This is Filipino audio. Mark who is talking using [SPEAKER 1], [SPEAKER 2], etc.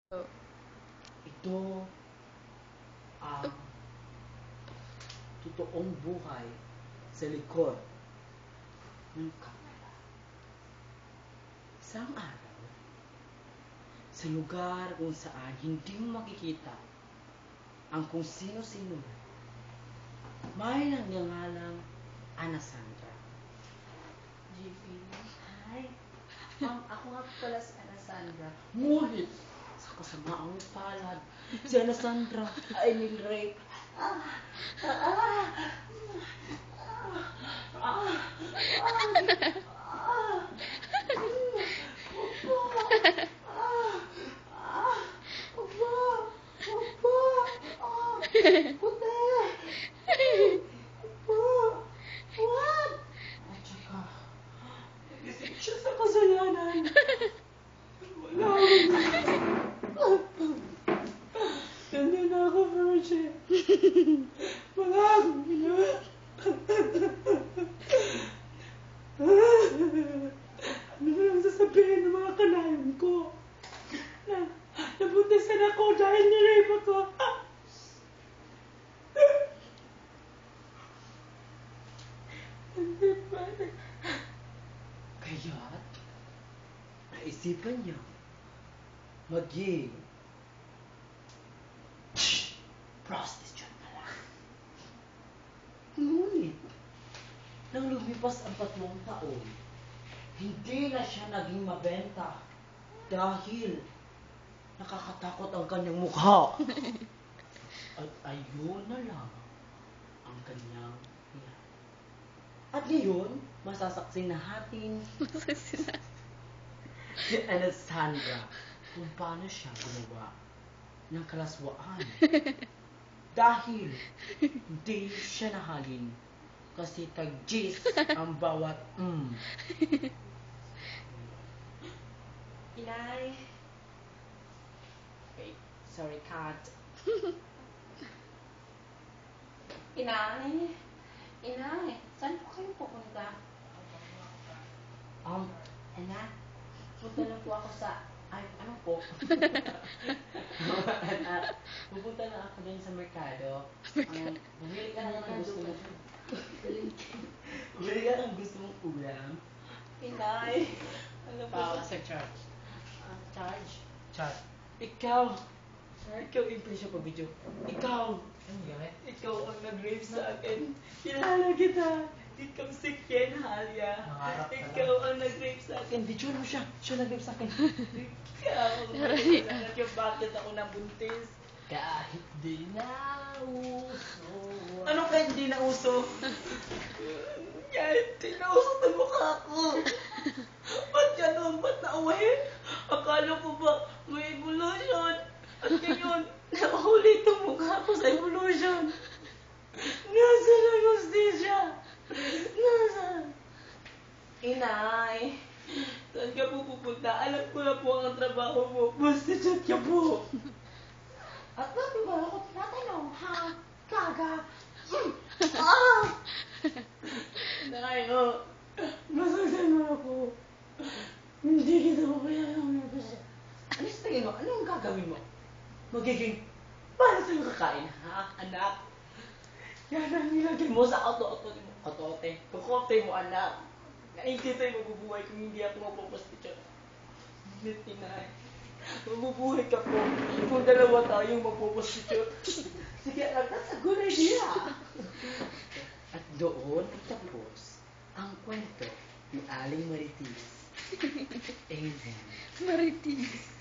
[SPEAKER 1] Oh.
[SPEAKER 2] Ito ang totoong buhay sa likod ng kamera. Isang araw, sa lugar kung saan hindi mo makikita ang kung sino-sino, may nagngangalang Ana Sandra.
[SPEAKER 1] JP. Hi. Ako nga pala si Ana Sandra.
[SPEAKER 2] Ngunit, sa kasamaang palad, si Ana Sandra ay nilrape. At saka, nagising siya sa kasalanan. Wala Ganda na ako, Virgin. Wala akong ginawa. Ano ba lang sasabihin ng mga kanayon ko? Nabuntisan ako dahil nirape ako. Hindi ba? Kaya't, naisipan niya maging prostitute na lang. Ngunit, nang lumipas ang 3 taon, hindi na siya naging mabenta dahil nakakatakot ang kanyang mukha. At ayun na lang ang kanyang hiya. At ngayon, masasaksi natin si Ana Sandra kung paano siya gumawa ng kalaswaan. Dahil hindi siya nahalin kasi tag-jis ang bawat
[SPEAKER 1] Inay.
[SPEAKER 2] Okay, sorry, cat.
[SPEAKER 1] Inay. Inay. Saan po kayo pupunta?
[SPEAKER 2] Anak, punta lang po ako sa, ano po? Anak, pupunta lang ako din sa merkado. Bumili ka lang ng gusto mo. Bumili ka ng gusto mong ulam.
[SPEAKER 1] Inay. Ano po?
[SPEAKER 2] Sa charge.
[SPEAKER 1] Charge?
[SPEAKER 2] Charge. Ikaw yung presyo pa video. Ikaw ang nag-rape sa akin. Kilala kita. Ikaw si Ken Halia. Ikaw ang nag-rape sa akin. Video mo siya. Siya nag-rape sa akin. Ikaw ang nag-rape yung bakit ako nabuntis. Kahit di na uso. Ano kahit di na uso? Kahit di na uso sa mukha ko. Ba't ganun? Ba't nauwi? Akala ko ba may evolution? At ngayon, naulit ang mukha ko sa evolution. Nasaan ang hostisya? Nasaan?
[SPEAKER 1] Inay.
[SPEAKER 2] Saan ka po pupunta? Alam ko na po ang trabaho mo. Prostitute ka po.
[SPEAKER 1] At bakit ba ako tinatanong, ha? Gaga.
[SPEAKER 2] Inay, masaktan mo ako. Hindi kita mapayalang nabasa. Ano sa tingin mo? Ano ang gagawin mo? Magiging, paano sa'yo kakain, ha, anak? Yan ang nilagay mo sa kotote mo. Kokote mo, anak. Naintintay mabubuhay kung hindi ako mapuprostitute. Ngunit, Inay, mabubuhay ka po kung 2 tayong mapuprostitute. Sige, anak, that's a good idea. At doon nagtapos ang kwento ni Aling Maritis. Amen.
[SPEAKER 1] Maritis.